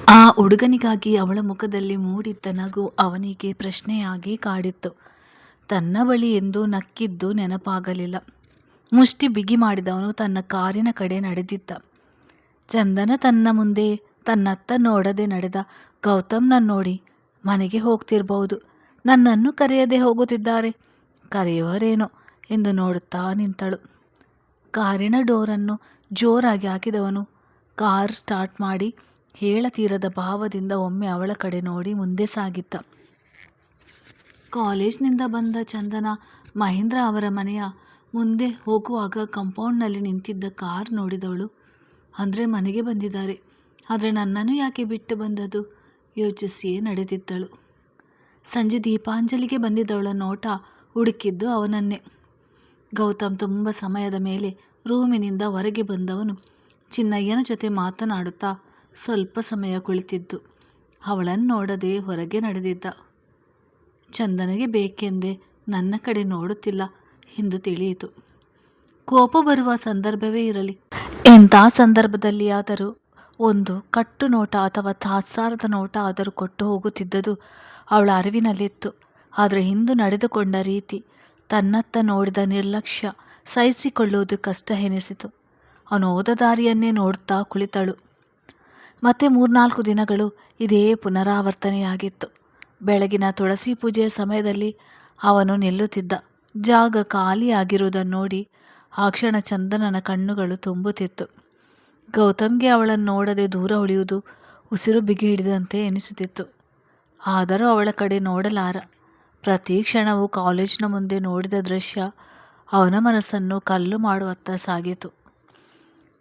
ಆ ಹುಡುಗನಿಗಾಗಿ ಅವಳ ಮುಖದಲ್ಲಿ ಮೂಡಿದ್ದ ನಗು ಅವನಿಗೆ ಪ್ರಶ್ನೆಯಾಗಿ ಕಾಡಿತ್ತು. ತನ್ನ ಬಳಿ ಎಂದು ನಕ್ಕಿದ್ದು ನೆನಪಾಗಲಿಲ್ಲ. ಮುಷ್ಟಿ ಬಿಗಿ ಮಾಡಿದವನು ತನ್ನ ಕಾರಿನ ಕಡೆ ನಡೆದಿದ್ದ. ಚಂದನ ತನ್ನ ಮುಂದೆ ತನ್ನತ್ತ ನೋಡದೆ ನಡೆದ. ಗೌತಮ್ನ ನೋಡಿ ಮನೆಗೆ ಹೋಗ್ತಿರ್ಬಹುದು, ನನ್ನನ್ನು ಕರೆಯದೆ ಹೋಗುತ್ತಿದ್ದಾರೆ, ಕರೆಯುವರೇನೋ ಎಂದು ನೋಡುತ್ತಾ ನಿಂತಳು. ಕಾರಿನ ಡೋರನ್ನು ಜೋರಾಗಿ ಹಾಕಿದವನು ಕಾರ್ ಸ್ಟಾರ್ಟ್ ಮಾಡಿ ಹೇಳತೀರದ ಭಾವದಿಂದ ಒಮ್ಮೆ ಅವಳ ಕಡೆ ನೋಡಿ ಮುಂದೆ ಸಾಗಿದ್ದ. ಕಾಲೇಜ್ನಿಂದ ಬಂದ ಚಂದನ ಮಹೇಂದ್ರ ಅವರ ಮನೆಯ ಮುಂದೆ ಹೋಗುವಾಗ ಕಾಂಪೌಂಡ್ನಲ್ಲಿ ನಿಂತಿದ್ದ ಕಾರ್ ನೋಡಿದವಳು. ಅಂದರೆ ಮನೆಗೆ ಬಂದಿದ್ದಾರೆ, ಆದರೆ ನನ್ನನ್ನು ಯಾಕೆ ಬಿಟ್ಟು ಬಂದದ್ದು ಯೋಚಿಸಿಯೇ ನಡೆದಿದ್ದಳು. ಸಂಜೆ ದೀಪಾಂಜಲಿಗೆ ಬಂದಿದ್ದವಳ ನೋಟ ಹುಡುಕಿದ್ದು ಅವನನ್ನೇ. ಗೌತಮ್ ತುಂಬ ಸಮಯದ ಮೇಲೆ ರೂಮಿನಿಂದ ಹೊರಗೆ ಬಂದವನು ಚಿನ್ನಯ್ಯನ ಜೊತೆ ಮಾತನಾಡುತ್ತಾ ಸ್ವಲ್ಪ ಸಮಯ ಕುಳಿತಿದ್ದು ಅವಳನ್ನು ನೋಡದೆ ಹೊರಗೆ ನಡೆದಿದ್ದ. ಚಂದನಿಗೆ ಬೇಕೆಂದೇ ನನ್ನ ಕಡೆ ನೋಡುತ್ತಿಲ್ಲ ಎಂದು ತಿಳಿಯಿತು. ಕೋಪ ಬರುವ ಸಂದರ್ಭವೇ ಇರಲಿ, ಎಂಥ ಸಂದರ್ಭದಲ್ಲಿಯಾದರೂ ಒಂದು ಕಟ್ಟು ನೋಟ ಅಥವಾ ತಾತ್ಸಾರದ ನೋಟ ಆದರೂ ಕೊಟ್ಟು ಹೋಗುತ್ತಿದ್ದುದು ಅವಳ ಅರಿವಿನಲ್ಲಿತ್ತು. ಆದರೆ ಇಂದು ನಡೆದುಕೊಂಡ ರೀತಿ, ತನ್ನತ್ತ ನೋಡಿದ ನಿರ್ಲಕ್ಷ್ಯ ಸಹಿಸಿಕೊಳ್ಳುವುದು ಕಷ್ಟ ಎನಿಸಿತು. ಅವನು ಹೋದ ದಾರಿಯನ್ನೇ ನೋಡುತ್ತಾ ಕುಳಿತಳು. ಮತ್ತೆ 3-4 ದಿನಗಳು ಇದೇ ಪುನರಾವರ್ತನೆಯಾಗಿತ್ತು. ಬೆಳಗಿನ ತುಳಸಿ ಪೂಜೆಯ ಸಮಯದಲ್ಲಿ ಅವನು ನಿಲ್ಲುತ್ತಿದ್ದ ಜಾಗ ಖಾಲಿಯಾಗಿರುವುದನ್ನು ನೋಡಿ ಆ ಕ್ಷಣ ಚಂದನನ ಕಣ್ಣುಗಳು ತುಂಬುತ್ತಿತ್ತು. ಗೌತಮ್ಗೆ ಅವಳನ್ನು ನೋಡದೆ ದೂರ ಉಳಿಯುವುದು ಉಸಿರು ಬಿಗಿ ಹಿಡಿದಂತೆ ಎನಿಸುತ್ತಿತ್ತು. ಆದರೂ ಅವಳ ಕಡೆ ನೋಡಲಾರ. ಪ್ರತಿ ಕ್ಷಣವೂ ಕಾಲೇಜಿನ ಮುಂದೆ ನೋಡಿದ ದೃಶ್ಯ ಅವನ ಮನಸ್ಸನ್ನು ಕಲ್ಲು ಮಾಡುವತ್ತ ಸಾಗಿತು.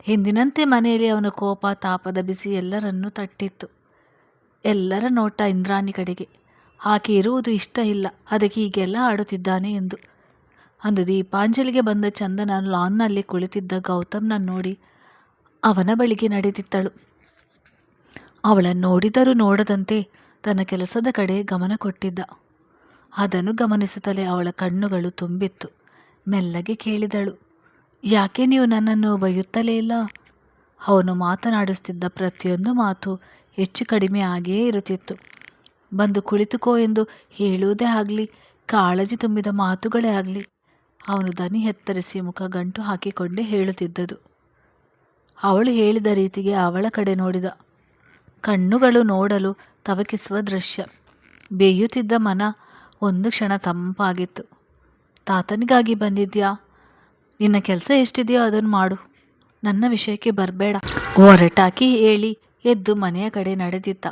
ಹಿಂದಿನಂತೆ ಮನೆಯಲ್ಲಿ ಅವನ ಕೋಪ ತಾಪದ ಬಿಸಿ ಎಲ್ಲರನ್ನೂ ತಟ್ಟಿತ್ತು. ಎಲ್ಲರ ನೋಟ ಇಂದ್ರಾಣಿ ಕಡೆಗೆ. ಆಕೆ ಇರುವುದು ಇಷ್ಟ ಇಲ್ಲ, ಅದಕ್ಕೆ ಹೀಗೆಲ್ಲ ಆಡುತ್ತಿದ್ದಾನೆ ಎಂದು. ಅಂದು ದೀಪಾಂಜಲಿಗೆ ಬಂದ ಚಂದನ ಲಾನ್ನಲ್ಲಿ ಕುಳಿತಿದ್ದ ಗೌತಮ್ನ ನೋಡಿ ಅವನ ಬಳಿಗೆ ನಡೆದಿದ್ದಳು. ಅವಳನ್ನು ನೋಡಿದರೂ ನೋಡದಂತೆ ತನ್ನ ಕೆಲಸದ ಕಡೆ ಗಮನ ಕೊಟ್ಟಿದ್ದ. ಅದನ್ನು ಗಮನಿಸುತ್ತಲೇ ಅವಳ ಕಣ್ಣುಗಳು ತುಂಬಿತ್ತು. ಮೆಲ್ಲಗೆ ಕೇಳಿದಳು, ಯಾಕೆ ನೀವು ನನ್ನನ್ನು ಬೈಯುತ್ತಲೇ ಇಲ್ಲ? ಅವನು ಮಾತನಾಡಿಸುತ್ತಿದ್ದ ಪ್ರತಿಯೊಂದು ಮಾತು ಹೆಚ್ಚು ಕಡಿಮೆ ಆಗಿಯೇ ಇರುತ್ತಿತ್ತು. ಬಂದು ಕುಳಿತುಕೋ ಎಂದು ಹೇಳುವುದೇ ಆಗಲಿ, ಕಾಳಜಿ ತುಂಬಿದ ಮಾತುಗಳೇ ಆಗಲಿ ಅವನು ದನಿ ಎತ್ತರಿಸಿ ಮುಖ ಗಂಟು ಹಾಕಿಕೊಂಡೇ ಹೇಳುತ್ತಿದ್ದದು. ಅವಳು ಹೇಳಿದ ರೀತಿಗೆ ಅವಳ ಕಡೆ ನೋಡಿದ. ಕಣ್ಣುಗಳು ನೋಡಲು ತವಕಿಸುವ ದೃಶ್ಯ. ಬೇಯುತ್ತಿದ್ದ ಮನ ಒಂದು ಕ್ಷಣ ತಂಪಾಗಿತ್ತು. ತಾತನಿಗಾಗಿ ಬಂದಿದ್ಯಾ? ನಿನ್ನ ಕೆಲಸ ಎಷ್ಟಿದೆಯೋ ಅದನ್ನು ಮಾಡು, ನನ್ನ ವಿಷಯಕ್ಕೆ ಬರಬೇಡ. ಹೊರಟಾಕಿ ಹೇಳಿ ಎದ್ದು ಮನೆಯ ಕಡೆ ನಡೆದಿದ್ದ.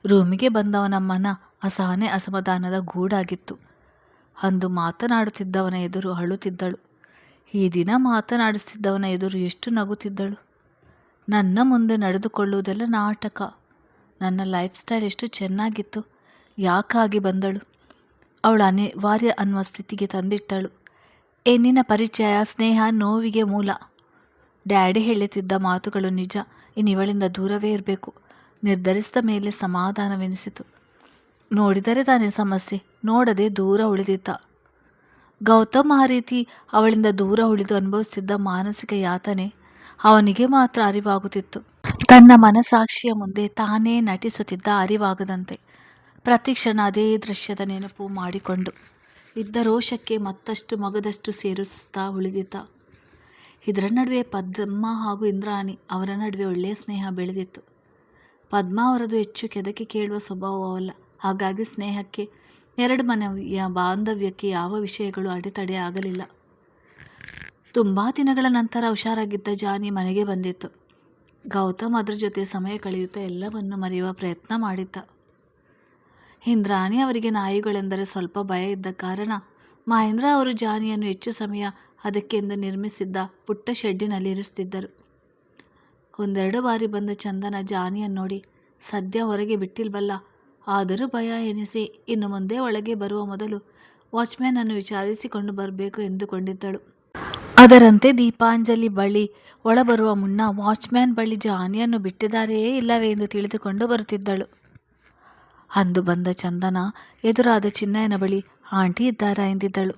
ರೂಮಿಗೆ ಬಂದವನ ಮನ ಅಸಹನೆ ಅಸಮಾಧಾನದ ಗೂಡಾಗಿತ್ತು. ಅಂದು ಮಾತನಾಡುತ್ತಿದ್ದವನ ಎದುರು ಅಳುತ್ತಿದ್ದಳು. ಈ ದಿನ ಮಾತನಾಡಿಸುತ್ತಿದ್ದವನ ಎದುರು ಎಷ್ಟು ನಗುತ್ತಿದ್ದಳು. ನನ್ನ ಮುಂದೆ ನಡೆದುಕೊಳ್ಳುವುದೆಲ್ಲ ನಾಟಕ. ನನ್ನ ಲೈಫ್ ಸ್ಟೈಲ್ ಎಷ್ಟು ಚೆನ್ನಾಗಿತ್ತು, ಯಾಕಾಗಿ ಬಂದಳು? ಅವಳು ಅನಿವಾರ್ಯ ಅನ್ನುವ ಸ್ಥಿತಿಗೆ ತಂದಿಟ್ಟಳು. ಹೆಣ್ಣಿನ ಪರಿಚಯ, ಸ್ನೇಹ ನೋವಿಗೆ ಮೂಲ. ಡ್ಯಾಡಿ ಹೇಳುತ್ತಿದ್ದ ಮಾತುಗಳು ನಿಜ. ಇನ್ನಿವಳಿಂದ ದೂರವೇ ಇರಬೇಕು ನಿರ್ಧರಿಸಿದ ಮೇಲೆ ಸಮಾಧಾನವೆನಿಸಿತು. ನೋಡಿದರೆ ತಾನೇ ಸಮಸ್ಯೆ, ನೋಡದೆ ದೂರ ಉಳಿದಿದ್ದ. ಗೌತಮ್ ಆ ರೀತಿ ಅವಳಿಂದ ದೂರ ಉಳಿದು ಅನುಭವಿಸುತ್ತಿದ್ದ ಮಾನಸಿಕ ಯಾತನೆ ಅವನಿಗೆ ಮಾತ್ರ ಅರಿವಾಗುತ್ತಿತ್ತು. ತನ್ನ ಮನಸಾಕ್ಷಿಯ ಮುಂದೆ ತಾನೇ ನಟಿಸುತ್ತಿದ್ದ ಅರಿವಾಗದಂತೆ ಪ್ರತಿ ಕ್ಷಣ ಅದೇ ದೃಶ್ಯದ ನೆನಪು ಮಾಡಿಕೊಂಡು ಇದ್ದ ರೋಷಕ್ಕೆ ಮತ್ತಷ್ಟು ಮಗದಷ್ಟು ಸೇರಿಸ್ತಾ ಉಳಿದಿದ್ದ. ಇದರ ನಡುವೆ ಪದ್ಮ ಹಾಗೂ ಇಂದ್ರಾಣಿ ಅವರ ನಡುವೆ ಒಳ್ಳೆಯ ಸ್ನೇಹ ಬೆಳೆದಿತ್ತು. ಪದ್ಮ ಅವರದು ಹೆಚ್ಚು ಕೆದಕಿ ಕೇಳುವ ಸ್ವಭಾವವಲ್ಲ. ಹಾಗಾಗಿ ಸ್ನೇಹಕ್ಕೆ, ಎರಡು ಮನೆಯ ಬಾಂಧವ್ಯಕ್ಕೆ ಯಾವ ವಿಷಯಗಳು ಅಡೆತಡೆ ಆಗಲಿಲ್ಲ. ತುಂಬ ದಿನಗಳ ನಂತರ ಹುಷಾರಾಗಿದ್ದ ಜಾನಿ ಮನೆಗೆ ಬಂದಿತ್ತು. ಗೌತಮ್ ಅದರ ಜೊತೆ ಸಮಯ ಕಳೆಯುತ್ತಾ ಎಲ್ಲವನ್ನು ಮರೆಯುವ ಪ್ರಯತ್ನ ಮಾಡಿದ್ದ. ಇಂದ್ರಾಣಿ ಅವರಿಗೆ ನಾಯಿಗಳೆಂದರೆ ಸ್ವಲ್ಪ ಭಯ ಇದ್ದ ಕಾರಣ ಮಹೇಂದ್ರ ಅವರು ಜಾನಿಯನ್ನು ಹೆಚ್ಚು ಸಮಯ ಅದಕ್ಕೆಂದು ನಿರ್ಮಿಸಿದ್ದ ಪುಟ್ಟ ಶೆಡ್ಡಿನಲ್ಲಿ ಇರಿಸುತ್ತಿದ್ದರು. ಒಂದೆರಡು ಬಾರಿ ಬಂದ ಚಂದನ ಜಾನಿಯನ್ನು ನೋಡಿ ಸದ್ಯ ಹೊರಗೆ ಬಿಟ್ಟಿಲ್ವಲ್ಲ, ಆದರೂ ಭಯ ಎನಿಸಿ ಇನ್ನು ಮುಂದೆ ಒಳಗೆ ಬರುವ ಮೊದಲು ವಾಚ್ಮ್ಯಾನ್ ಅನ್ನು ವಿಚಾರಿಸಿಕೊಂಡು ಬರಬೇಕು ಎಂದುಕೊಂಡಿದ್ದಳು. ಅದರಂತೆ ದೀಪಾಂಜಲಿ ಬಳಿ ಒಳಬರುವ ಮುನ್ನ ವಾಚ್ಮ್ಯಾನ್ ಬಳಿ ಜಾನಿಯನ್ನು ಬಿಟ್ಟಿದ್ದಾರೆಯೇ ಇಲ್ಲವೇ ಎಂದು ತಿಳಿದುಕೊಂಡು ಬರುತ್ತಿದ್ದಳು. ಅಂದು ಬಂದ ಚಂದನ ಎದುರಾದ ಚಿನ್ನಯ್ಯನ ಬಳಿ ಆಂಟಿ ಇದ್ದಾರಾ ಎಂದಿದ್ದಳು.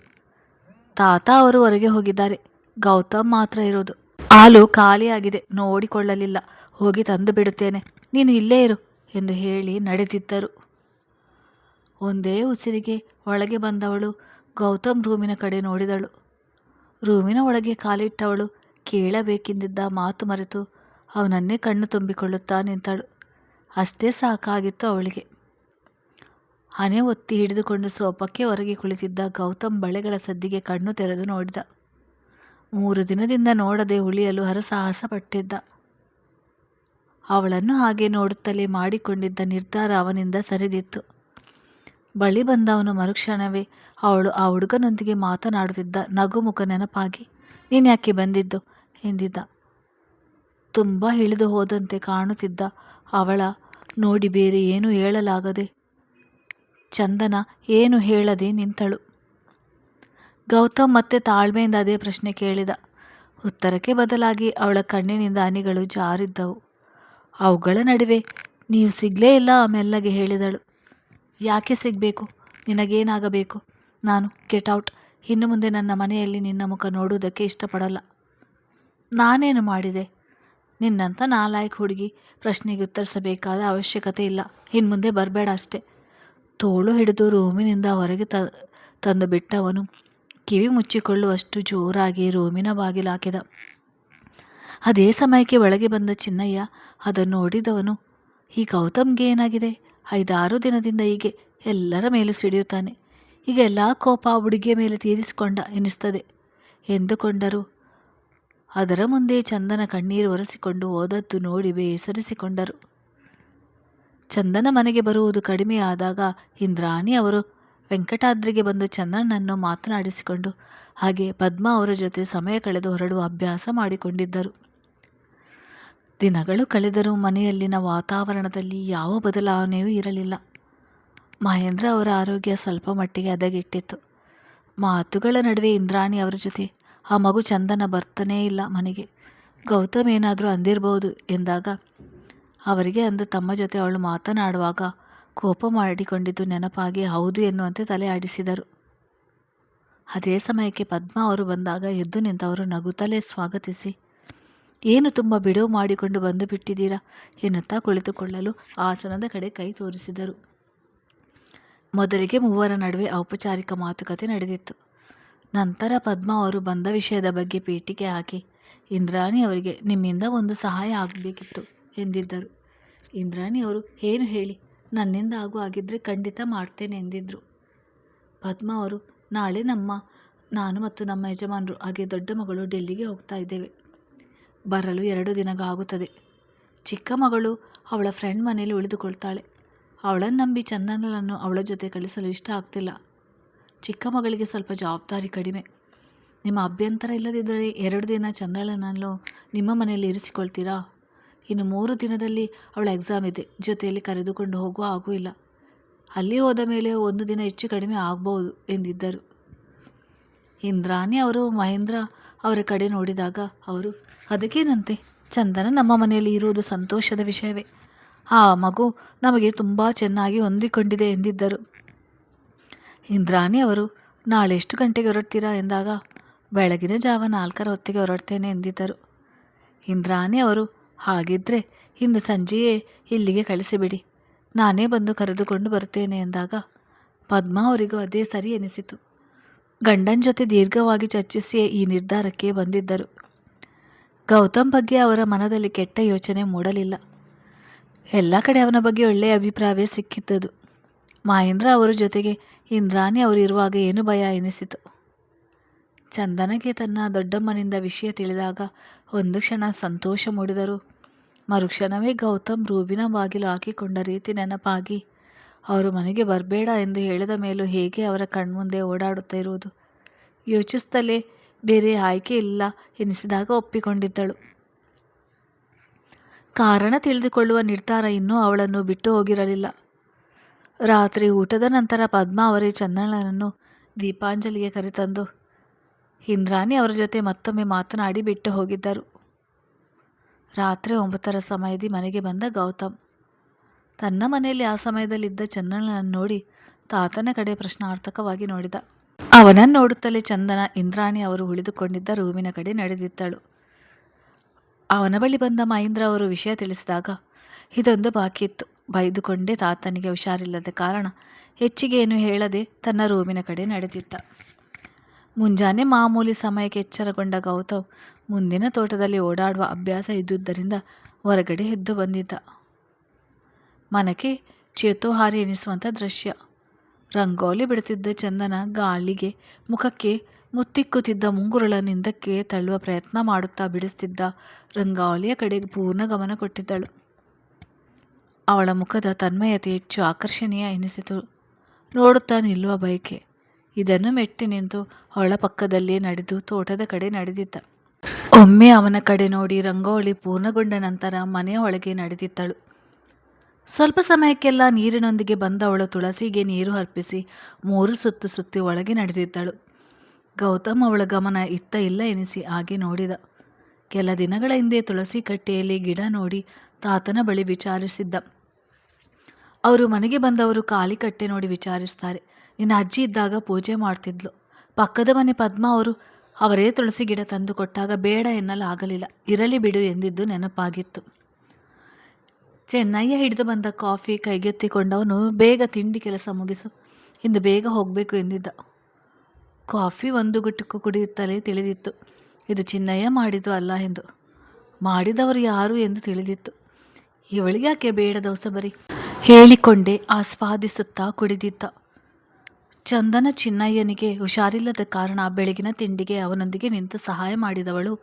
ತಾತ ಅವರು ಹೊರಗೆ ಹೋಗಿದ್ದಾರೆ, ಗೌತಮ್ ಮಾತ್ರ ಇರೋದು. ಹಾಲು ಖಾಲಿಯಾಗಿದೆ, ನೋಡಿಕೊಳ್ಳಲಿಲ್ಲ, ಹೋಗಿ ತಂದು ಬಿಡುತ್ತೇನೆ, ನೀನು ಇಲ್ಲೇ ಇರು ಎಂದು ಹೇಳಿ ನಡೆದಿದ್ದರು. ಒಂದೇ ಉಸಿರಿಗೆ ಒಳಗೆ ಬಂದವಳು ಗೌತಮ್ ರೂಮಿನ ಕಡೆ ನೋಡಿದಳು. ರೂಮಿನ ಒಳಗೆ ಕಾಲಿಟ್ಟವಳು ಕೇಳಬೇಕೆಂದಿದ್ದ ಮಾತು ಮರೆತು ಅವನನ್ನೇ ಕಣ್ಣು ತುಂಬಿಕೊಳ್ಳುತ್ತಾ ನಿಂತಳು. ಅಷ್ಟೇ ಸಾಕಾಗಿತ್ತು ಅವಳಿಗೆ. ಹಣೆ ಒತ್ತಿ ಹಿಡಿದುಕೊಂಡು ಸೋಫಾಕ್ಕೆ ಹೊರಗೆ ಕುಳಿತಿದ್ದ ಗೌತಮ್ ಬಳೆಗಳ ಸದ್ದಿಗೆ ಕಣ್ಣು ತೆರೆದು ನೋಡಿದ. 3 ದಿನದಿಂದ ನೋಡದೆ ಉಳಿಯಲು ಹರಸಾಹಸ ಪಟ್ಟಿದ್ದ. ಅವಳನ್ನು ಹಾಗೆ ನೋಡುತ್ತಲೇ ಮಾಡಿಕೊಂಡಿದ್ದ ನಿರ್ಧಾರ ಅವನಿಂದ ಸರಿದಿತ್ತು. ಬಳಿ ಬಂದವನು ಮರುಕ್ಷಣವೇ ಅವಳು ಆ ಹುಡುಗನೊಂದಿಗೆ ಮಾತನಾಡುತ್ತಿದ್ದ ನಗುಮುಖ ನೆನಪಾಗಿ, ನೀನು ಯಾಕೆ ಬಂದಿದ್ದು ಎಂದಿದ್ದ. ತುಂಬ ಇಳಿದು ಹೋದಂತೆ ಕಾಣುತ್ತಿದ್ದ ಅವಳ ನೋಡಿ ಬೇರೆ ಏನೂ ಹೇಳಲಾಗದೆ ಚಂದನ ಏನು ಹೇಳದೆ ನಿಂತಳು. ಗೌತಮ್ ಮತ್ತೆ ತಾಳ್ಮೆಯಿಂದ ಅದೇ ಪ್ರಶ್ನೆ ಕೇಳಿದ. ಉತ್ತರಕ್ಕೆ ಬದಲಾಗಿ ಅವಳ ಕಣ್ಣಿನಿಂದ ಹನಿಗಳು ಜಾರಿದ್ದವು. ಅವುಗಳ ನಡುವೆ ನೀವು ಸಿಗಲೇ ಇಲ್ಲ ಮೆಲ್ಲಗೆ ಹೇಳಿದಳು. ಯಾಕೆ ಸಿಗಬೇಕು? ನಿನಗೇನಾಗಬೇಕು? ನಾನು ಗೆಟ್ ಔಟ್. ಇನ್ನು ಮುಂದೆ ನನ್ನ ಮನೆಯಲ್ಲಿ ನಿನ್ನ ಮುಖ ನೋಡುವುದಕ್ಕೆ ಇಷ್ಟಪಡಲ್ಲ. ನಾನೇನು ಮಾಡಿದೆ? ನಿನ್ನಂಥ ನಾಲಾಯಕ್ ಹುಡುಗಿ ಪ್ರಶ್ನೆಗೆ ಉತ್ತರಿಸಬೇಕಾದ ಅವಶ್ಯಕತೆ ಇಲ್ಲ. ಇನ್ನು ಮುಂದೆ ಬರಬೇಡ ಅಷ್ಟೆ. ತೋಳು ಹಿಡಿದು ರೂಮಿನಿಂದ ಹೊರಗೆ ತಂದು ಬಿಟ್ಟವನು ಕಿವಿ ಮುಚ್ಚಿಕೊಳ್ಳುವಷ್ಟು ಜೋರಾಗಿ ರೂಮಿನ ಬಾಗಿಲು ಹಾಕಿದ. ಅದೇ ಸಮಯಕ್ಕೆ ಒಳಗೆ ಬಂದ ಚಿನ್ನಯ್ಯ ಅದನ್ನು ನೋಡಿದವನು, ಈ ಗೌತಮ್ಗೆ ಏನಾಗಿದೆ? 5-6 ದಿನದಿಂದ ಹೀಗೆ ಎಲ್ಲರ ಮೇಲೂ ಸಿಡಿಯುತ್ತಾನೆ. ಈಗ ಎಲ್ಲ ಕೋಪ ಆ ಹುಡುಗಿಯ ಮೇಲೆ ತೀರಿಸಿಕೊಂಡ ಎನಿಸ್ತದೆ ಎಂದುಕೊಂಡರು. ಅದರ ಮುಂದೆ ಚಂದನ ಕಣ್ಣೀರು ಒರೆಸಿಕೊಂಡು ಹೋದದ್ದು ನೋಡಿ ಬೇಸರಿಸಿಕೊಂಡರು. ಚಂದನ ಮನೆಗೆ ಬರುವುದು ಕಡಿಮೆಯಾದಾಗ ಇಂದ್ರಾಣಿ ಅವರು ವೆಂಕಟಾದ್ರಿಗೆ ಬಂದು ಚಂದನನ್ನು ಮಾತನಾಡಿಸಿಕೊಂಡು ಹಾಗೆ ಪದ್ಮ ಅವರ ಜೊತೆ ಸಮಯ ಕಳೆದು ಹೊರಡುವ ಅಭ್ಯಾಸ ಮಾಡಿಕೊಂಡಿದ್ದರು. ದಿನಗಳು ಕಳೆದರೂ ಮನೆಯಲ್ಲಿನ ವಾತಾವರಣದಲ್ಲಿ ಯಾವ ಬದಲಾವಣೆಯೂ ಇರಲಿಲ್ಲ. ಮಹೇಂದ್ರ ಅವರ ಆರೋಗ್ಯ ಸ್ವಲ್ಪ ಮಟ್ಟಿಗೆ ಹದಗೆಟ್ಟಿತ್ತು. ಮಾತುಗಳ ನಡುವೆ ಇಂದ್ರಾಣಿ ಅವರ ಜೊತೆ, ಆ ಮಗು ಚಂದನ ಬರ್ತಾನೇ ಇಲ್ಲ ಮನೆಗೆ, ಗೌತಮ್ ಏನಾದರೂ ಅಂದಿರಬಹುದು ಎಂದಾಗ ಅವರಿಗೆ ಅಂದು ತಮ್ಮ ಜೊತೆ ಅವಳು ಮಾತನಾಡುವಾಗ ಕೋಪ ಮಾಡಿಕೊಂಡಿದ್ದು ನೆನಪಾಗಿ ಹೌದು ಎನ್ನುವಂತೆ ತಲೆ ಆಡಿಸಿದರು. ಅದೇ ಸಮಯಕ್ಕೆ ಪದ್ಮ ಅವರು ಬಂದಾಗ ಎದ್ದು ನಿಂತವರು ನಗುತ್ತಲೇ ಸ್ವಾಗತಿಸಿ, ಏನು ತುಂಬ ಬಿಡುವು ಮಾಡಿಕೊಂಡು ಬಂದು ಬಿಟ್ಟಿದ್ದೀರಾ ಎನ್ನುತ್ತಾ ಕುಳಿತುಕೊಳ್ಳಲು ಆಸನದ ಕಡೆ ಕೈ ತೋರಿಸಿದರು. ಮೊದಲಿಗೆ ಮೂವರ ನಡುವೆ ಔಪಚಾರಿಕ ಮಾತುಕತೆ ನಡೆದಿತ್ತು. ನಂತರ ಪದ್ಮ ಅವರು ಬಂದ ವಿಷಯದ ಬಗ್ಗೆ ಪೀಠಿಕೆ ಹಾಕಿ ಇಂದ್ರಾಣಿ ಅವರಿಗೆ ನಿಮ್ಮಿಂದ ಒಂದು ಸಹಾಯ ಆಗಬೇಕಿತ್ತು ಎಂದಿದ್ದರು. ಇಂದ್ರಾಣಿ ಅವರು ಏನು ಹೇಳಿ, ನನ್ನಿಂದ ಆಗಿದ್ದರೆ ಖಂಡಿತ ಮಾಡ್ತೇನೆ ಎಂದಿದ್ರು. ಪದ್ಮ ಅವರು ನಾಳೆ ನಾನು ಮತ್ತು ನಮ್ಮ ಯಜಮಾನರು ಹಾಗೆ ದೊಡ್ಡ ಮಗಳು ಡೆಲ್ಲಿಗೆ ಹೋಗ್ತಾ ಇದ್ದೇವೆ. ಬರಲು 2 ದಿನ ಆಗುತ್ತದೆ. ಚಿಕ್ಕ ಮಗಳು ಅವಳ ಫ್ರೆಂಡ್ ಮನೆಯಲ್ಲಿ ಉಳಿದುಕೊಳ್ತಾಳೆ. ಅವಳನ್ನು ನಂಬಿ ಚಂದನನ್ನು ಅವಳ ಜೊತೆ ಕಳಿಸಲು ಇಷ್ಟ ಆಗ್ತಿಲ್ಲ. ಚಿಕ್ಕ ಮಗಳಿಗೆ ಸ್ವಲ್ಪ ಜವಾಬ್ದಾರಿ ಕಡಿಮೆ. ನಿಮ್ಮ ಅಭ್ಯಂತರ ಇಲ್ಲದಿದ್ದರೆ 2 ದಿನ ಚಂದನನ್ನು ನಿಮ್ಮ ಮನೆಯಲ್ಲಿ ಇರಿಸಿಕೊಳ್ತೀರಾ? ಇನ್ನು 3 ದಿನದಲ್ಲಿ ಅವಳ ಎಕ್ಸಾಮ್ ಇದೆ. ಜೊತೆಯಲ್ಲಿ ಕರೆದುಕೊಂಡು ಹೋಗುವ ಹಾಗೂ ಇಲ್ಲ. ಅಲ್ಲಿ ಹೋದ ಮೇಲೆ 1 ದಿನ ಹೆಚ್ಚು ಕಡಿಮೆ ಆಗ್ಬೋದು ಎಂದಿದ್ದರು. ಇಂದ್ರಾಣಿ ಅವರು ಮಹೇಂದ್ರ ಅವರ ಕಡೆ ನೋಡಿದಾಗ ಅವರು, ಅದಕ್ಕೇನಂತೆ, ಚಂದನ ನಮ್ಮ ಮನೆಯಲ್ಲಿ ಇರುವುದು ಸಂತೋಷದ ವಿಷಯವೇ. ಆ ಮಗು ನಮಗೆ ತುಂಬ ಚೆನ್ನಾಗಿ ಹೊಂದಿಕೊಂಡಿದೆ ಎಂದಿದ್ದರು. ಇಂದ್ರಾಣಿ ಅವರು ನಾಳೆ ಎಷ್ಟು ಗಂಟೆಗೆ ಹೊರಡ್ತೀರಾ ಎಂದಾಗ ಬೆಳಗಿನ ಜಾವ 4ರ ಹೊತ್ತಿಗೆ ಹೊರಡ್ತೇನೆ ಎಂದಿದ್ದರು. ಇಂದ್ರಾಣಿ ಅವರು ಹಾಗಿದ್ದರೆ ಇಂದು ಸಂಜೆಯೇ ಇಲ್ಲಿಗೆ ಕಳಿಸಿಬಿಡಿ, ನಾನೇ ಬಂದು ಕರೆದುಕೊಂಡು ಬರ್ತೇನೆ ಎಂದಾಗ ಪದ್ಮ ಅವರಿಗೂ ಅದೇ ಸರಿ ಎನಿಸಿತು. ಗಂಡನ ಜೊತೆ ದೀರ್ಘವಾಗಿ ಚರ್ಚಿಸಿಯೇ ಈ ನಿರ್ಧಾರಕ್ಕೆ ಬಂದಿದ್ದರು. ಗೌತಮ್ ಬಗ್ಗೆ ಅವರ ಮನದಲ್ಲಿ ಕೆಟ್ಟ ಯೋಚನೆ ಮೂಡಲಿಲ್ಲ. ಎಲ್ಲ ಕಡೆ ಅವನ ಬಗ್ಗೆ ಒಳ್ಳೆಯ ಅಭಿಪ್ರಾಯವೇ ಸಿಕ್ಕಿದ್ದದು. ಮಹೇಂದ್ರ ಅವರ ಜೊತೆಗೆ ಇಂದ್ರಾಣಿ ಅವರು ಇರುವಾಗ ಏನು ಭಯ ಎನಿಸಿತು. ಚಂದನಗೆ ತನ್ನ ದೊಡ್ಡಮ್ಮನಿಂದ ವಿಷಯ ತಿಳಿದಾಗ ಒಂದು ಕ್ಷಣ ಸಂತೋಷ ಮೂಡಿದರು. ಮರುಕ್ಷಣವೇ ಗೌತಮ್ ರೂಬಿನ ಬಾಗಿಲು ಹಾಕಿಕೊಂಡ ರೀತಿ ನೆನಪಾಗಿ ಅವರು ಮನೆಗೆ ಬರಬೇಡ ಎಂದು ಹೇಳಿದ ಮೇಲೂ ಹೇಗೆ ಅವರ ಕಣ್ಮುಂದೆ ಓಡಾಡುತ್ತಾ ಇರುವುದು ಯೋಚಿಸುತ್ತಲೇ ಬೇರೆ ಆಯ್ಕೆ ಇಲ್ಲ ಎನಿಸಿದಾಗ ಒಪ್ಪಿಕೊಂಡಿದ್ದಳು. ಕಾರಣ ತಿಳಿದುಕೊಳ್ಳುವ ನಿರ್ಧಾರ ಇನ್ನೂ ಅವಳನ್ನು ಬಿಟ್ಟು ಹೋಗಿರಲಿಲ್ಲ. ರಾತ್ರಿ ಊಟದ ನಂತರ ಪದ್ಮ ಅವರೇ ಚಂದನನ್ನು ದೀಪಾಂಜಲಿಗೆ ಕರೆತಂದು ಇಂದ್ರಾಣಿ ಅವರ ಜೊತೆ ಮತ್ತೊಮ್ಮೆ ಮಾತನಾಡಿ ಬಿಟ್ಟು ಹೋಗಿದ್ದರು. ರಾತ್ರಿ 9ರ ಸಮಯದಲ್ಲಿ ಮನೆಗೆ ಬಂದ ಗೌತಮ್ ತನ್ನ ಮನೆಯಲ್ಲಿ ಆ ಸಮಯದಲ್ಲಿದ್ದ ಚಂದನನ್ನು ನೋಡಿ ತಾತನ ಕಡೆ ಪ್ರಶ್ನಾರ್ಥಕವಾಗಿ ನೋಡಿದ. ಅವನನ್ನು ನೋಡುತ್ತಲೇ ಚಂದನ ಇಂದ್ರಾಣಿ ಅವರು ಉಳಿದುಕೊಂಡಿದ್ದ ರೂಮಿನ ಕಡೆ ನಡೆದಿದ್ದಳು. ಅವನ ಬಳಿ ಬಂದ ಮಹೇಂದ್ರ ಅವರು ವಿಷಯ ತಿಳಿಸಿದಾಗ ಇದೊಂದು ಬಾಕಿ ಇತ್ತು, ಬೈದುಕೊಂಡೇ ತಾತನಿಗೆ ಹುಷಾರಿಲ್ಲದ ಕಾರಣ ಹೆಚ್ಚಿಗೆ ಏನು ಹೇಳದೆ ತನ್ನ ರೂಮಿನ ಕಡೆ ನಡೆದಿದ್ದ. ಮುಂಜಾನೆ ಮಾಮೂಲಿ ಸಮಯಕ್ಕೆ ಎಚ್ಚರಗೊಂಡ ಗೌತಮ್ ಮುಂದಿನ ತೋಟದಲ್ಲಿ ಓಡಾಡುವ ಅಭ್ಯಾಸ ಇದ್ದುದರಿಂದ ಹೊರಗಡೆ ಎದ್ದು ಬಂದಿದ್ದ. ಮನಕ್ಕೆ ಚೇತೋಹಾರಿ ಎನಿಸುವಂಥ ದೃಶ್ಯ. ರಂಗೋಲಿ ಬಿಡುತ್ತಿದ್ದ ಚಂದನ ಗಾಳಿಗೆ ಮುಖಕ್ಕೆ ಮುತ್ತಿಕ್ಕುತ್ತಿದ್ದ ಮುಂಗುರುಳನ್ನು ಹಿಂದಕ್ಕೆ ತಳ್ಳುವ ಪ್ರಯತ್ನ ಮಾಡುತ್ತಾ ಬಿಡಿಸುತ್ತಿದ್ದ ರಂಗೋಲಿಯ ಕಡೆಗೆ ಪೂರ್ಣ ಗಮನ ಕೊಟ್ಟಿದ್ದಳು. ಅವಳ ಮುಖದ ತನ್ಮಯತೆ ಹೆಚ್ಚು ಆಕರ್ಷಣೀಯ ಎನಿಸಿತು. ನೋಡುತ್ತಾ ನಿಲ್ಲುವ ಬಯಕೆ. ಇದನ್ನು ಮೆಟ್ಟಿ ನಿಂತು ಅವಳ ಪಕ್ಕದಲ್ಲೇ ನಡೆದು ತೋಟದ ಕಡೆ ನಡೆದಿದ್ದ. ಒಮ್ಮೆ ಅವನ ಕಡೆ ನೋಡಿ ರಂಗೋಲಿ ಪೂರ್ಣಗೊಂಡ ನಂತರ ಮನೆಯ ಒಳಗೆ ನಡೆದಿದ್ದಳು. ಸ್ವಲ್ಪ ಸಮಯಕ್ಕೆಲ್ಲ ನೀರಿನೊಂದಿಗೆ ಬಂದವಳು ತುಳಸಿಗೆ ನೀರು ಅರ್ಪಿಸಿ 3 ಸುತ್ತು ಸುತ್ತಿ ಒಳಗೆ ನಡೆದಿದ್ದಳು. ಗೌತಮ್ ಅವಳ ಗಮನ ಇತ್ತ ಇಲ್ಲ ಎನಿಸಿ ಹಾಗೆ ನೋಡಿದ. ಕೆಲ ದಿನಗಳ ಹಿಂದೆ ತುಳಸಿ ಕಟ್ಟೆಯಲ್ಲಿ ಗಿಡ ನೋಡಿ ತಾತನ ಬಳಿ ವಿಚಾರಿಸಿದ್ದ. ಅವರು ಮನೆಗೆ ಬಂದವರು ಖಾಲಿ ಕಟ್ಟೆ ನೋಡಿ ವಿಚಾರಿಸ್ತಾರೆ. ನಿನ್ನ ಅಜ್ಜಿ ಇದ್ದಾಗ ಪೂಜೆ ಮಾಡ್ತಿದ್ಲು. ಪಕ್ಕದ ಮನೆ ಪದ್ಮ ಅವರೇ ತುಳಸಿ ಗಿಡ ತಂದು ಕೊಟ್ಟಾಗ ಬೇಡ ಎನ್ನಲು ಆಗಲಿಲ್ಲ. ಇರಲಿ ಬಿಡು ಎಂದಿದ್ದು ನೆನಪಾಗಿತ್ತು. ಚೆನ್ನಯ್ಯ ಹಿಡಿದು ಬಂದ ಕಾಫಿ ಕೈಗೆತ್ತಿಕೊಂಡವನು ಬೇಗ ತಿಂಡಿ ಕೆಲಸ ಮುಗಿಸು, ಇಂದು ಬೇಗ ಹೋಗಬೇಕು ಎಂದಿದ್ದ. ಕಾಫಿ ಒಂದು ಗುಟುಕು ಕುಡಿಯುತ್ತಲೇ ತಿಳಿದಿತ್ತು ಇದು ಚಿನ್ನಯ್ಯ ಮಾಡಿದ್ದು ಅಲ್ಲ ಎಂದು. ಮಾಡಿದವರು ಯಾರು ಎಂದು ತಿಳಿದಿತ್ತು. ಇವಳಿಗ್ಯಾಕೆ ಬೇಡದ ಹೊಸಬರಿ ಹೇಳಿಕೊಂಡೇ ಆಸ್ವಾದಿಸುತ್ತಾ ಕುಡಿದಿದ್ದ. ಚಂದನ ಚಿನ್ನಯ್ಯನಿಗೆ ಹುಷಾರಿಲ್ಲದ ಕಾರಣ ಬೆಳಗಿನ ತಿಂಡಿಗೆ ಅವನೊಂದಿಗೆ ನಿಂತು ಸಹಾಯ ಮಾಡಿದವಳು.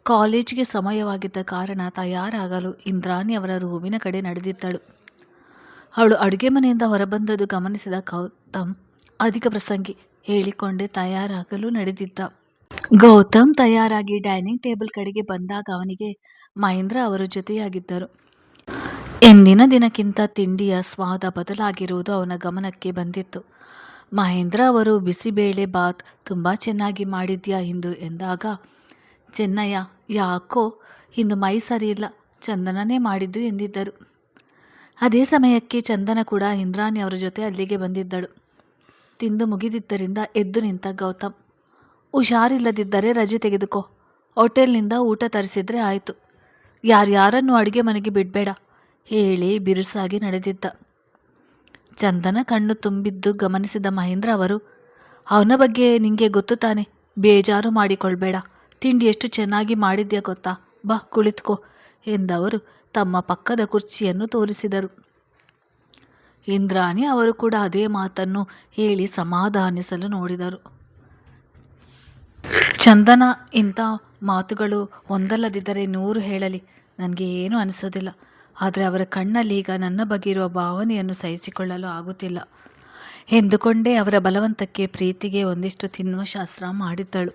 ಕಾಲೇಜಿಗೆ ಸಮಯವಾಗಿದ್ದ ಕಾರಣ ತಯಾರಾಗಲು ಇಂದ್ರಾಣಿ ಅವರ ರೂಮಿನ ಕಡೆ ನಡೆದಿದ್ದಳು. ಅವಳು ಅಡುಗೆ ಮನೆಯಿಂದ ಹೊರಬಂದದ್ದು ಗಮನಿಸಿದ ಗೌತಮ್ ಅಧಿಕ ಪ್ರಸಂಗಿ ಹೇಳಿಕೊಂಡೇ ತಯಾರಾಗಲು ನಡೆದಿದ್ದ. ಗೌತಮ್ ತಯಾರಾಗಿ ಡೈನಿಂಗ್ ಟೇಬಲ್ ಕಡೆಗೆ ಬಂದಾಗ ಅವನಿಗೆ ಮಹೇಂದ್ರ ಅವರು ಜೊತೆಯಾಗಿದ್ದರು. ಎಂದಿನ ದಿನಕ್ಕಿಂತ ತಿಂಡಿಯ ಸ್ವಾದ ಬದಲಾಗಿರುವುದು ಅವನ ಗಮನಕ್ಕೆ ಬಂದಿತ್ತು. ಮಹೇಂದ್ರ ಅವರು ಬಿಸಿಬೇಳೆ ಬಾತ್ ತುಂಬ ಚೆನ್ನಾಗಿ ಮಾಡಿದ್ಯಾ ಇಂದು ಎಂದಾಗ, ಚೆನ್ನಯ್ಯ ಯಾಕೋ ಇಂದು ಮೈ ಸರಿಯಿಲ್ಲ, ಚಂದನನೇ ಮಾಡಿದ್ದು ಎಂದಿದ್ದರು. ಅದೇ ಸಮಯಕ್ಕೆ ಚಂದನ ಕೂಡ ಇಂದ್ರಾಣಿ ಅವರ ಜೊತೆ ಅಲ್ಲಿಗೆ ಬಂದಿದ್ದಳು. ತಿಂದು ಮುಗಿದಿದ್ದರಿಂದ ಎದ್ದು ನಿಂತ ಗೌತಮ್, ಹುಷಾರಿಲ್ಲದಿದ್ದರೆ ರಜೆ ತೆಗೆದುಕೋ, ಹೋಟೆಲ್ನಿಂದ ಊಟ ತರಿಸಿದ್ರೆ ಆಯಿತು, ಯಾರ್ಯಾರನ್ನು ಅಡುಗೆ ಮನೆಗೆ ಬಿಡಬೇಡ ಹೇಳಿ ಬಿರುಸಾಗಿ ನಡೆದಿದ್ದ. ಚಂದನ ಕಣ್ಣು ತುಂಬಿದ್ದು ಗಮನಿಸಿದ ಮಹೇಂದ್ರ ಅವರು, ಅವನ ಬಗ್ಗೆ ನಿಂಗೆ ಗೊತ್ತು ತಾನೆ, ಬೇಜಾರು ಮಾಡಿಕೊಳ್ಬೇಡ, ತಿಂಡಿ ಎಷ್ಟು ಚೆನ್ನಾಗಿ ಮಾಡಿದ್ಯಾ ಗೊತ್ತಾ, ಬಾ ಕುಳಿತುಕೋ ಎಂದವರು ತಮ್ಮ ಪಕ್ಕದ ಕುರ್ಚಿಯನ್ನು ತೋರಿಸಿದರು. ಇಂದ್ರಾಣಿ ಅವರು ಕೂಡ ಅದೇ ಮಾತನ್ನು ಹೇಳಿ ಸಮಾಧಾನಿಸಲು ನೋಡಿದರು. ಚಂದನ ಇಂಥ ಮಾತುಗಳು ಒಂದಲ್ಲದಿದ್ದರೆ 100 ಹೇಳಲಿ ನನಗೆ ಏನೂ ಅನಿಸೋದಿಲ್ಲ. ಆದರೆ ಅವರ ಕಣ್ಣಲ್ಲಿ ಈಗ ನನ್ನ ಬಗ್ಗೆ ಇರುವ ಭಾವನೆಯನ್ನು ಸಹಿಸಿಕೊಳ್ಳಲು ಆಗುತ್ತಿಲ್ಲ ಎಂದುಕೊಂಡೇ ಅವರ ಬಲವಂತಕ್ಕೆ ಪ್ರೀತಿಗೆ ಒಂದಿಷ್ಟು ತಿನ್ನುವ ಶಾಸ್ತ್ರ ಮಾಡಿದ್ದಳು.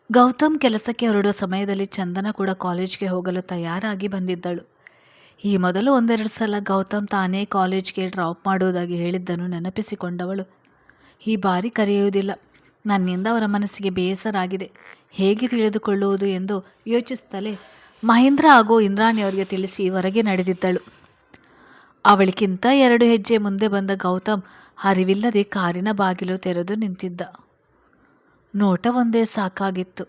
ಗೌತಮ್ ಕೆಲಸಕ್ಕೆ ಹೊರಡುವ ಸಮಯದಲ್ಲಿ ಚಂದನ ಕೂಡ ಕಾಲೇಜ್ಗೆ ಹೋಗಲು ತಯಾರಾಗಿ ಬಂದಿದ್ದಳು. ಈ ಮೊದಲು 1-2 ಸಲ ಗೌತಮ್ ತಾನೇ ಕಾಲೇಜ್ಗೆ ಡ್ರಾಪ್ ಮಾಡುವುದಾಗಿ ಹೇಳಿದ್ದನ್ನು ನೆನಪಿಸಿಕೊಂಡವಳು ಈ ಬಾರಿ ಕರೆಯುವುದಿಲ್ಲ. ನನ್ನಿಂದ ಅವರ ಮನಸ್ಸಿಗೆ ಬೇಸರ ಆಗಿದೆ, ಹೇಗೆ ತಿಳಿದುಕೊಳ್ಳುವುದು ಎಂದು ಯೋಚಿಸುತ್ತಲೇ ಮಹೇಂದ್ರ ಹಾಗೂ ಇಂದ್ರಾಣಿ ಅವರಿಗೆ ತಿಳಿಸಿ ಹೊರಗೆ ನಡೆದಿದ್ದಳು. ಅವಳಿಗಿಂತ 2 ಹೆಜ್ಜೆ ಮುಂದೆ ಬಂದ ಗೌತಮ್ ಅರಿವಿಲ್ಲದೆ ಕಾರಿನ ಬಾಗಿಲು ತೆರೆದು ನಿಂತಿದ್ದ. ನೋಟ ಒಂದೇ ಸಾಕಾಗಿತ್ತು.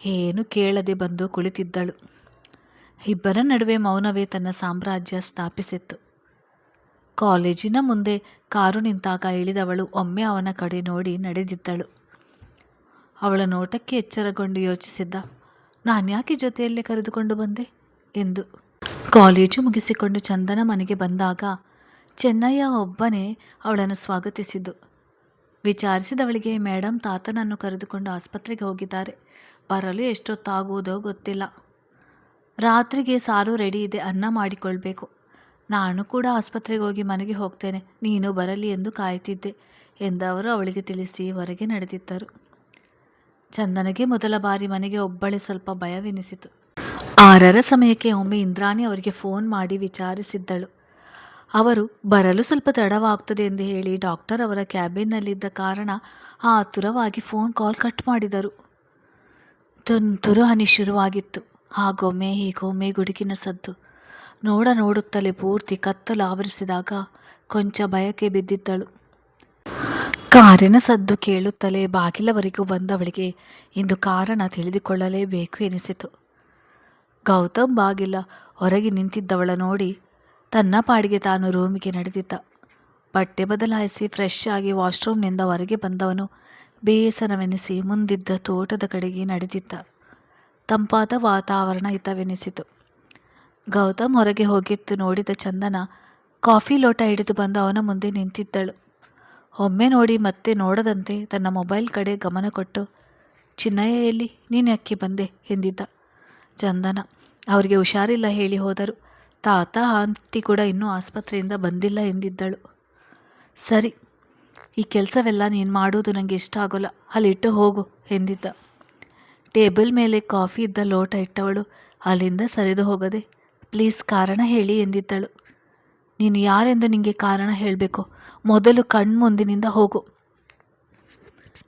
ಏನು ಕೇಳದೆ ಬಂದು ಕುಳಿತಿದ್ದಳು. ಇಬ್ಬರ ನಡುವೆ ಮೌನವೇ ತನ್ನ ಸಾಮ್ರಾಜ್ಯ ಸ್ಥಾಪಿಸಿತ್ತು. ಕಾಲೇಜಿನ ಮುಂದೆ ಕಾರು ನಿಂತಾಗ ಇಳಿದವಳು ಒಮ್ಮೆ ಅವನ ಕಡೆ ನೋಡಿ ನಡೆದಿದ್ದಳು. ಅವಳ ನೋಟಕ್ಕೆ ಎಚ್ಚರಗೊಂಡು ಯೋಚಿಸಿದ್ದ, ನಾನ್ಯಾಕೆ ಜೊತೆಯಲ್ಲೇ ಕರೆದುಕೊಂಡು ಬಂದೆ ಎಂದು. ಕಾಲೇಜು ಮುಗಿಸಿಕೊಂಡು ಚಂದನ ಮನೆಗೆ ಬಂದಾಗ ಚೆನ್ನಯ್ಯ ಒಬ್ಬನೇ ಅವಳನ್ನು ಸ್ವಾಗತಿಸಿದ್ದು. ವಿಚಾರಿಸಿದವಳಿಗೆ, ಮೇಡಮ್ ತಾತನನ್ನು ಕರೆದುಕೊಂಡು ಆಸ್ಪತ್ರೆಗೆ ಹೋಗಿದ್ದಾರೆ, ಬರಲು ಎಷ್ಟೊತ್ತಾಗುವುದೋ ಗೊತ್ತಿಲ್ಲ, ರಾತ್ರಿಗೆ ಸಾರು ರೆಡಿ ಇದೆ, ಅನ್ನ ಮಾಡಿಕೊಳ್ಬೇಕು, ನಾನು ಕೂಡ ಆಸ್ಪತ್ರೆಗೆ ಹೋಗಿ ಮನೆಗೆ ಹೋಗ್ತೇನೆ, ನೀನು ಬರಲಿ ಎಂದು ಕಾಯ್ತಿದ್ದೆ ಎಂದವರು ಅವಳಿಗೆ ತಿಳಿಸಿ ಹೊರಗೆ ನಡೆದಿದ್ದರು. ಚಂದನಗೆ ಮೊದಲ ಬಾರಿ ಮನೆಗೆ ಒಬ್ಬಳೇ ಸ್ವಲ್ಪ ಭಯವೆನಿಸಿತು. 6ರ ಸಮಯಕ್ಕೆ ಒಮ್ಮೆ ಇಂದ್ರಾಣಿ ಅವರಿಗೆ ಫೋನ್ ಮಾಡಿ ವಿಚಾರಿಸಿದ್ದಳು. ಅವರು ಬರಲು ಸ್ವಲ್ಪ ತಡವಾಗ್ತದೆ ಎಂದು ಹೇಳಿ ಡಾಕ್ಟರ್ ಅವರ ಕ್ಯಾಬಿನ್ನಲ್ಲಿದ್ದ ಕಾರಣ ಆತುರವಾಗಿ ಫೋನ್ ಕಾಲ್ ಕಟ್ ಮಾಡಿದರು. ತುಂತುರು ಹನಿ ಶುರುವಾಗಿತ್ತು. ಹಾಗೊಮ್ಮೆ ಹೀಗೊಮ್ಮೆ ಗುಡುಗಿನ ಸದ್ದು. ನೋಡುತ್ತಲೇ ಪೂರ್ತಿ ಕತ್ತಲು ಆವರಿಸಿದಾಗ ಕೊಂಚ ಭಯಕ್ಕೆ ಬಿದ್ದಿದ್ದಳು. ಕಾರಿನ ಸದ್ದು ಕೇಳುತ್ತಲೇ ಬಾಗಿಲವರೆಗೂ ಬಂದವಳಿಗೆ ಇಂದು ಕಾರಣ ತಿಳಿದುಕೊಳ್ಳಲೇಬೇಕು ಎನಿಸಿತು. ಗೌತಮ್ ಬಾಗಿಲ ಹೊರಗೆ ನಿಂತಿದ್ದವಳ ನೋಡಿ ತನ್ನ ಪಾಡಿಗೆ ತಾನು ರೂಮಿಗೆ ನಡೆದಿದ್ದ. ಬಟ್ಟೆ ಬದಲಾಯಿಸಿ ಫ್ರೆಶ್ ಆಗಿ ವಾಶ್ರೂಮ್ನಿಂದ ಹೊರಗೆ ಬಂದವನು ಬೇಸರವೆನಿಸಿ ಮುಂದಿದ್ದ ತೋಟದ ಕಡೆಗೆ ನಡೆದಿದ್ದ. ತಂಪಾದ ವಾತಾವರಣ ಹಿತವೆನಿಸಿತು. ಗೌತಮ್ ಹೊರಗೆ ಹೋಗಿದ್ದು ನೋಡಿದ ಚಂದನ ಕಾಫಿ ಲೋಟ ಹಿಡಿದು ಬಂದು ಅವನ ಮುಂದೆ ನಿಂತಿದ್ದಳು. ಒಮ್ಮೆ ನೋಡಿ ಮತ್ತೆ ನೋಡದಂತೆ ತನ್ನ ಮೊಬೈಲ್ ಕಡೆ ಗಮನ ಕೊಟ್ಟು, ಚಿನ್ನಯ್ಯ ಎಲ್ಲಿ, ನೀನು ಯಾಕೆ ಬಂದೆ ಎಂದಿದ್ದ. ಚಂದನ, ಅವರಿಗೆ ಹುಷಾರಿಲ್ಲ ಹೇಳಿ ಹೋದರು. ತಾತ ಆಂಟಿ ಕೂಡ ಇನ್ನೂ ಆಸ್ಪತ್ರೆಯಿಂದ ಬಂದಿಲ್ಲ ಎಂದಿದ್ದಳು. ಸರಿ, ಈ ಕೆಲಸವೆಲ್ಲ ನೀನು ಮಾಡುವುದು ನನಗೆ ಇಷ್ಟ ಆಗೋಲ್ಲ, ಅಲ್ಲಿಟ್ಟು ಹೋಗು ಎಂದಿದ್ದ. ಟೇಬಲ್ ಮೇಲೆ ಕಾಫಿ ಇದ್ದ ಲೋಟ ಇಟ್ಟವಳು ಅಲ್ಲಿಂದ ಸರಿದು ಹೋಗದೆ, ಪ್ಲೀಸ್ ಕಾರಣ ಹೇಳಿ ಎಂದಿದ್ದಳು. ನೀನು ಯಾರೆಂದು ನಿನಗೆ ಕಾರಣ ಹೇಳಬೇಕು, ಮೊದಲು ಕಣ್ಮುಂದಿನಿಂದ ಹೋಗು.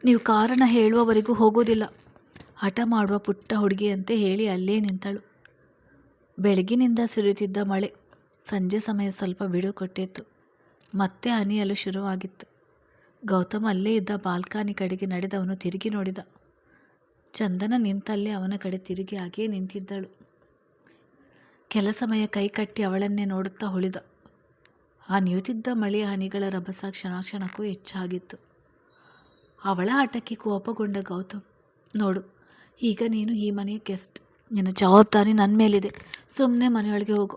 ನೀವು ಕಾರಣ ಹೇಳುವವರೆಗೂ ಹೋಗೋದಿಲ್ಲ, ಹಠ ಮಾಡುವ ಪುಟ್ಟ ಹುಡುಗಿಯಂತೆ ಹೇಳಿ ಅಲ್ಲೇ ನಿಂತಳು. ಬೆಳಗಿನಿಂದ ಸುರಿಯುತ್ತಿದ್ದ ಮಳೆ ಸಂಜೆ ಸಮಯ ಸ್ವಲ್ಪ ಬಿಡು ಕೊಟ್ಟಿತ್ತು. ಮತ್ತೆ ಹನಿಯಲು ಶುರುವಾಗಿತ್ತು. ಗೌತಮ್ ಅಲ್ಲೇ ಇದ್ದ ಬಾಲ್ಕನಿ ಕಡೆಗೆ ನಡೆದವನು ತಿರುಗಿ ನೋಡಿದ. ಚಂದನ ನಿಂತಲ್ಲೇ ಅವನ ಕಡೆ ತಿರುಗಿ ಹಾಗೇ ನಿಂತಿದ್ದಳು. ಕೆಲ ಸಮಯ ಕೈಕಟ್ಟಿ ಅವಳನ್ನೇ ನೋಡುತ್ತಾ ಉಳಿದ. ಆ ನಿಯುತ್ತಿದ್ದ ಮಳೆಯ ಹನಿಗಳ ರಭಸ ಕ್ಷಣ ಕ್ಷಣಕ್ಕೂ ಹೆಚ್ಚಾಗಿತ್ತು. ಅವಳ ಆಟಕ್ಕೆ ಕೋಪಗೊಂಡ ಗೌತಮ್, ನೋಡು, ಈಗ ನೀನು ಈ ಮನೆಯ ಗೆಸ್ಟ್, ನಿನ್ನ ಜವಾಬ್ದಾರಿ ನನ್ನ ಮೇಲಿದೆ, ಸುಮ್ಮನೆ ಮನೆಯೊಳಗೆ ಹೋಗು,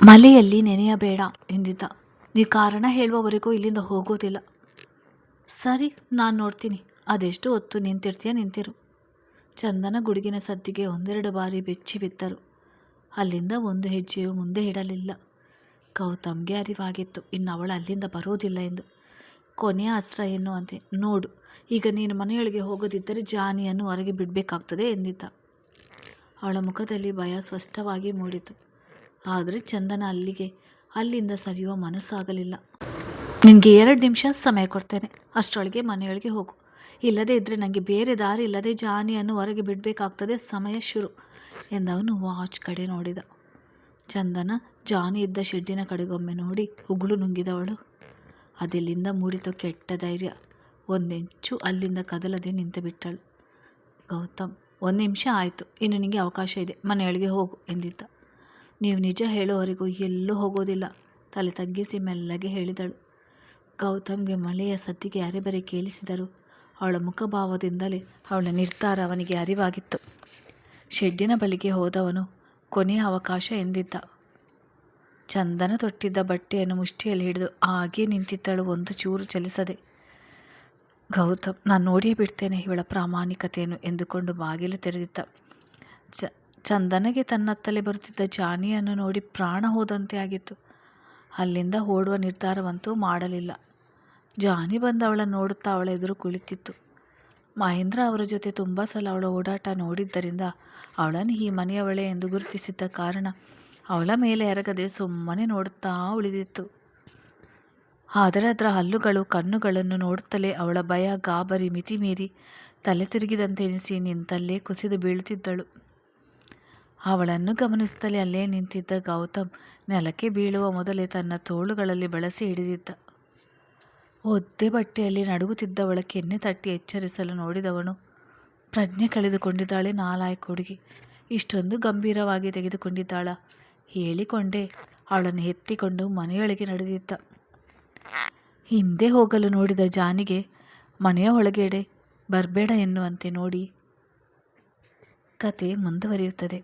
ಮಳೆಯಲ್ಲಿ ನೆನೆಯಬೇಡ ಎಂದಿದ್ದ. ನೀವು ಕಾರಣ ಹೇಳುವವರೆಗೂ ಇಲ್ಲಿಂದ ಹೋಗೋದಿಲ್ಲ. ಸರಿ, ನಾನು ನೋಡ್ತೀನಿ, ಅದೆಷ್ಟು ಹೊತ್ತು ನಿಂತಿರು. ಚಂದನ ಗುಡುಗಿನ ಸದ್ದಿಗೆ ಒಂದೆರಡು ಬಾರಿ ಬೆಚ್ಚಿ ಬಿದ್ದರು. ಅಲ್ಲಿಂದ ಒಂದು ಹೆಜ್ಜೆಯೂ ಮುಂದೆ ಇಡಲಿಲ್ಲ. ಗೌತಮ್ಗೆ ಅರಿವಾಗಿತ್ತು ಇನ್ನು ಅವಳು ಅಲ್ಲಿಂದ ಬರೋದಿಲ್ಲ ಎಂದು. ಕೊನೆಯ ಅಸ್ತ್ರ ಎನ್ನುವಂತೆ, ನೋಡು, ಈಗ ನೀನು ಮನೆಯೊಳಗೆ ಹೋಗದಿದ್ದರೆ ಜಾನಿಯನ್ನು ಹೊರಗೆ ಬಿಡಬೇಕಾಗ್ತದೆ ಎಂದಿದ್ದ. ಅವಳ ಮುಖದಲ್ಲಿ ಭಯ ಸ್ಪಷ್ಟವಾಗಿ ಮೂಡಿತು. ಆದರೆ ಚಂದನ ಅಲ್ಲಿಂದ ಸರಿಯುವ ಮನಸ್ಸಾಗಲಿಲ್ಲ. ನಿನಗೆ 2 ನಿಮಿಷ ಸಮಯ ಕೊಡ್ತೇನೆ, ಅಷ್ಟರೊಳಗೆ ಮನೆಯೊಳಗೆ ಹೋಗು, ಇಲ್ಲದೇ ಇದ್ದರೆ ನನಗೆ ಬೇರೆ ದಾರಿ ಇಲ್ಲದೆ ಜಾನಿಯನ್ನು ಹೊರಗೆ ಬಿಡಬೇಕಾಗ್ತದೆ, ಸಮಯ ಶುರು ಎಂದವನು ವಾಚ್ ಕಡೆ ನೋಡಿದ. ಚಂದನ ಜಾನಿ ಇದ್ದ ಶೆಡ್ಡಿನ ಕಡೆಗೊಮ್ಮೆ ನೋಡಿ ಉಗುಳು ನುಂಗಿದವಳು. ಅದೆಲ್ಲಿಂದ ಮೂಡಿತೋ ಕೆಟ್ಟ ಧೈರ್ಯ, ಒಂದೆಂಚು ಅಲ್ಲಿಂದ ಕದಲದೆ ನಿಂತು ಬಿಟ್ಟಳು. ಗೌತಮ್, 1 ನಿಮಿಷ ಆಯಿತು, ಇನ್ನು ನಿನಗೆ ಅವಕಾಶ ಇದೆ, ಮನೆಯೊಳಗೆ ಹೋಗು ಎಂದಿದ್ದ. ನೀವು ನಿಜ ಹೇಳೋವರೆಗೂ ಎಲ್ಲೂ ಹೋಗೋದಿಲ್ಲ, ತಲೆ ತಗ್ಗಿಸಿ ಮೆಲ್ಲಗೆ ಹೇಳಿದಳು. ಗೌತಮ್ಗೆ ಮಳೆಯ ಸದ್ದಿಗೆ ಅರೆಬರೆ ಕೇಳಿಸಿದರು. ಅವಳ ಮುಖಭಾವದಿಂದಲೇ ಅವಳ ನಿರ್ಧಾರ ಅವನಿಗೆ ಅರಿವಾಗಿತ್ತು. ಶೆಡ್ಡಿನ ಬಳಿಗೆ ಹೋದವನು ಕೊನೆಯ ಅವಕಾಶ ಎಂದಿದ್ದ. ಚಂದನ ತೊಟ್ಟಿದ್ದ ಬಟ್ಟೆಯನ್ನು ಮುಷ್ಟಿಯಲ್ಲಿ ಹಿಡಿದು ಹಾಗೇ ನಿಂತಿದ್ದಳು, ಒಂದು ಚೂರು ಚಲಿಸದೆ. ಗೌತಮ್, ನಾನು ನೋಡಿಯೇ ಬಿಡ್ತೇನೆ ಇವಳ ಪ್ರಾಮಾಣಿಕತೆಯನ್ನು ಎಂದುಕೊಂಡು ಬಾಗಿಲು ತೆರೆದಿದ್ದ. ಚಂದನಗೆ ತನ್ನತ್ತಲೇ ಬರುತ್ತಿದ್ದ ಜಾನಿಯನ್ನು ನೋಡಿ ಪ್ರಾಣ ಹೋದಂತೆ ಆಗಿತ್ತು. ಅಲ್ಲಿಂದ ಓಡುವ ನಿರ್ಧಾರವಂತೂ ಮಾಡಲಿಲ್ಲ. ಜಾನಿ ಬಂದು ಅವಳನ್ನು ನೋಡುತ್ತಾ ಅವಳ ಎದುರು ಕುಳಿತಿತ್ತು. ಮಹೇಂದ್ರ ಅವರ ಜೊತೆ ತುಂಬ ಸಲ ಅವಳ ಓಡಾಟ ನೋಡಿದ್ದರಿಂದ ಅವಳನ್ನು ಈ ಮನೆಯವಳೆ ಎಂದು ಗುರುತಿಸಿದ್ದ ಕಾರಣ ಅವಳ ಮೇಲೆ ಎರಗದೆ ಸುಮ್ಮನೆ ನೋಡುತ್ತಾ ಉಳಿದಿತ್ತು. ಆದರೆ ಅದರ ಹಲ್ಲುಗಳು ಕಣ್ಣುಗಳನ್ನು ನೋಡುತ್ತಲೇ ಅವಳ ಭಯ ಗಾಬರಿ ಮಿತಿಮೀರಿ ತಲೆ ತಿರುಗಿದಂತೆ ಎನಿಸಿ ನಿಂತಲ್ಲೇ ಕುಸಿದು ಬೀಳುತ್ತಿದ್ದಳು. ಅವಳನ್ನು ಗಮನಿಸುತ್ತಲೇ ಅಲ್ಲೇ ನಿಂತಿದ್ದ ಗೌತಮ್ ನೆಲಕ್ಕೆ ಬೀಳುವ ಮೊದಲೇ ತನ್ನ ತೋಳುಗಳಲ್ಲಿ ಬಳಸಿ ಹಿಡಿದಿದ್ದ. ಒದ್ದೆ ಬಟ್ಟೆಯಲ್ಲಿ ನಡುಗುತ್ತಿದ್ದವಳ ಕೆನ್ನೆ ತಟ್ಟಿ ಎಚ್ಚರಿಸಲು ನೋಡಿದವನು, ಪ್ರಜ್ಞೆ ಕಳೆದುಕೊಂಡಿದ್ದಾಳೆ ನಾಲಾಯಕ ಹುಡುಗಿ, ಇಷ್ಟೊಂದು ಗಂಭೀರವಾಗಿ ತೆಗೆದುಕೊಂಡಿದ್ದಾಳ ಹೇಳಿಕೊಂಡೇ ಅವಳನ್ನು ಎತ್ತಿಕೊಂಡು ಮನೆಯೊಳಗೆ ನಡೆದಿದ್ದ. ಹಿಂದೆ ಹೋಗಲು ನೋಡಿದ ಜಾನಿಗೆ ಮನೆಯ ಒಳಗಡೆ ಬರಬೇಡ ಎನ್ನುವಂತೆ ನೋಡಿ ಕತೆ ಮುಂದುವರಿಯುತ್ತದೆ.